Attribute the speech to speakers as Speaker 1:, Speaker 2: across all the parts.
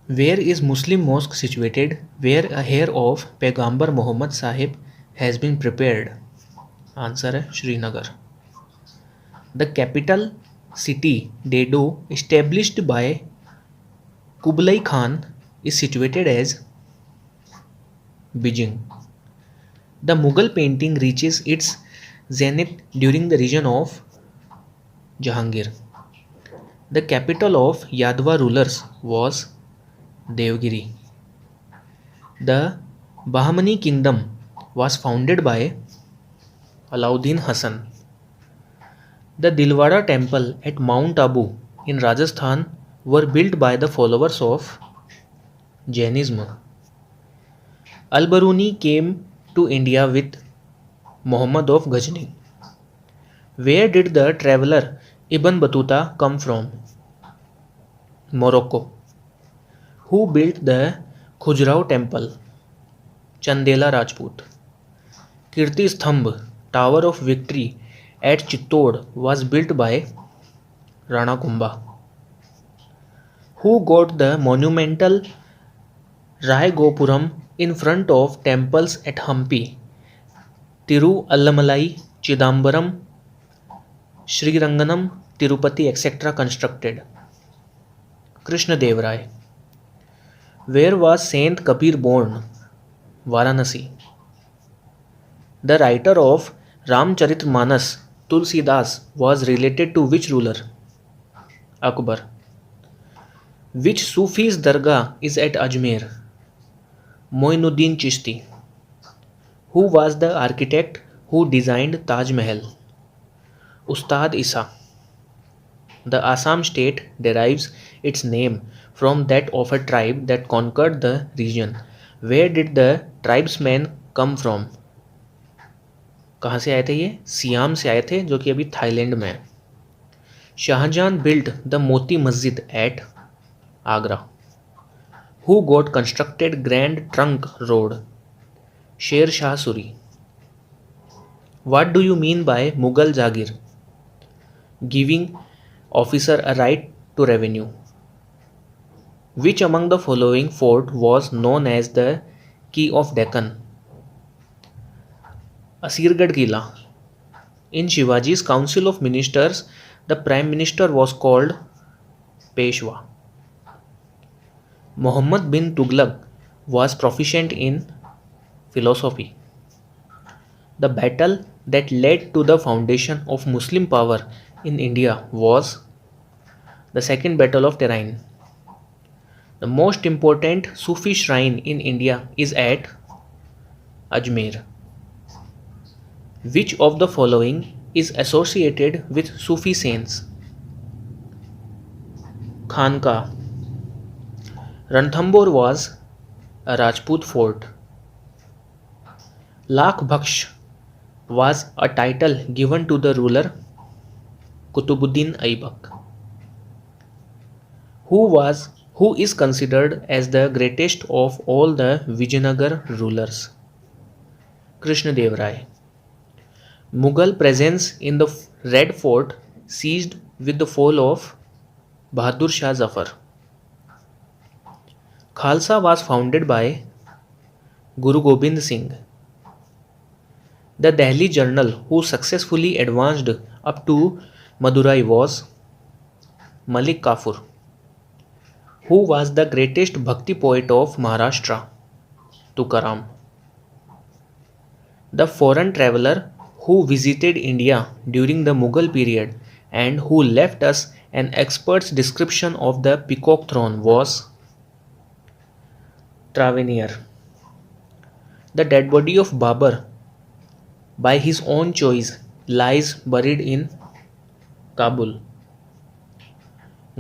Speaker 1: Where is Muslim mosque situated where a hair of Paigambar Muhammad Sahib has been prepared? Answer है Srinagar. The capital city Dedo, established by Kublai Khan, is situated as Beijing. The Mughal painting reaches its zenith during the reign of Jahangir. The capital of Yadva rulers was Devgiri. The Bahmani kingdom was founded by Alauddin Hassan. The Dilwara temple at Mount Abu in Rajasthan were built by the followers of Jainism. Al-Baruni came to India with Muhammad of Ghazni. Where did the traveller Ibn Battuta come from? Morocco. Who built the Khajuraho temple? Chandela Rajput. Kirti Stambh, Tower of Victory at Chittod, was built by Rana Kumbha. Who got the monumental Rai Gopuram in front of temples at Hampi, Tiruallamalai, Chidambaram, Sriranganam, Tirupati, etc. constructed? Krishna Dev Rai. Where was Saint Kabir born? Varanasi. The writer of Ramcharitmanas, Tulsidas, was related to which ruler? Akbar. Which Sufi's dargah is at Ajmer? Moinuddin Chishti. Who was the architect who designed Taj Mahal? Ustad Isa. The Assam state derives its name from that of a tribe that conquered the region. Where did the tribesmen come from? कहाँ से आए थे ये? SIAM से आए थे, जो कि अभी थाईलैंड में है. Shahjahan built the Moti Masjid at Agra. Who got constructed Grand Trunk Road? Sher Shah Suri. What do you mean by Mughal Jagir? Giving officer a right to revenue. Which among the following fort was known as the Key of Deccan? Asirgarh Kila. In Shivaji's Council of Ministers, the Prime Minister was called Peshwa. Muhammad bin Tughlaq was proficient in philosophy. The battle that led to the foundation of Muslim power in India was the Second Battle of Terain. The most important Sufi shrine in India is at Ajmer. Which of the following is associated with Sufi saints? Khanka. Ranthambore was a Rajput fort. Lakh Baksh was a title given to the ruler Kutubuddin Aibak. Who is considered as the greatest of all the Vijayanagar rulers? Krishna Dev Rai. Mughal presence in the Red Fort ceased with the fall of Bahadur Shah Zafar. Khalsa was founded by Guru Gobind Singh. The Delhi general who successfully advanced up to Madurai was Malik Kafur. Who was the greatest Bhakti poet of Maharashtra? Tukaram. The foreign traveller who visited India during the Mughal period and who left us an expert's description of the Peacock Throne was Tavernier. The dead body of Babur, by his own choice, lies buried in Kabul.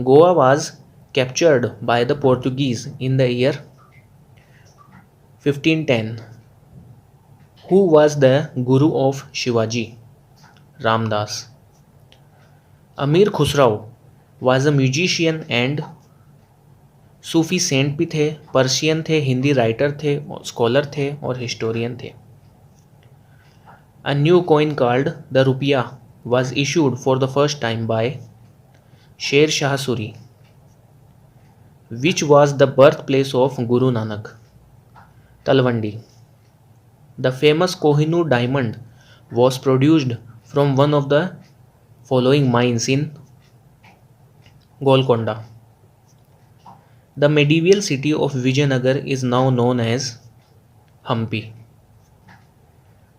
Speaker 1: Goa was captured by the Portuguese in the year 1510. Who was the guru of Shivaji? Ramdas. Amir Khusrau was a musician and Sufi saint भी थे, Persian थे, Hindi writer थे, scholar थे और historian थे. A new coin called the Rupiah was issued for the first time by Sher Shah Suri. Which was the birthplace of Guru Nanak? Talwandi. The famous Kohinoor diamond was produced from one of the following mines in Golconda. The medieval city of Vijayanagar is now known as Hampi.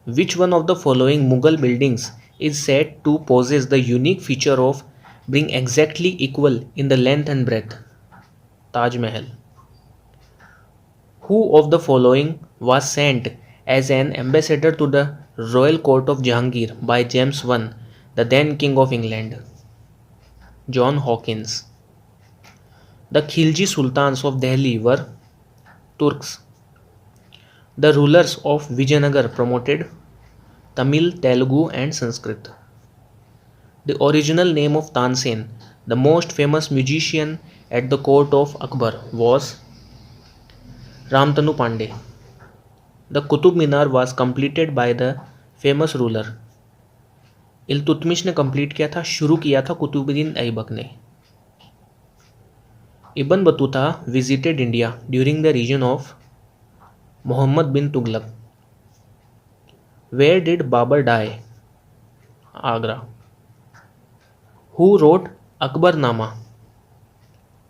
Speaker 1: Which one of the following Mughal buildings is said to possess the unique feature of being exactly equal in the length and breadth? Taj Mahal. Who of the following was sent as an ambassador to the royal court of Jahangir by James I, the then King of England? John Hawkins. The Khilji Sultans of Delhi were Turks. The rulers of Vijayanagar promoted Tamil, Telugu, and Sanskrit. The original name of Tansen, the most famous musician at the court of Akbar, was Ramtanu Pandey. The Qutub Minar was completed by the famous ruler. Iltutmish ने complete किया था, शुरू किया था कुतुबुद्दीन ऐबक ने. Ibn Battuta visited India during the reign of Muhammad bin Tughlaq. Where did Babur die? Agra. Who wrote Akbarnama?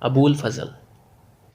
Speaker 1: Abul Fazl.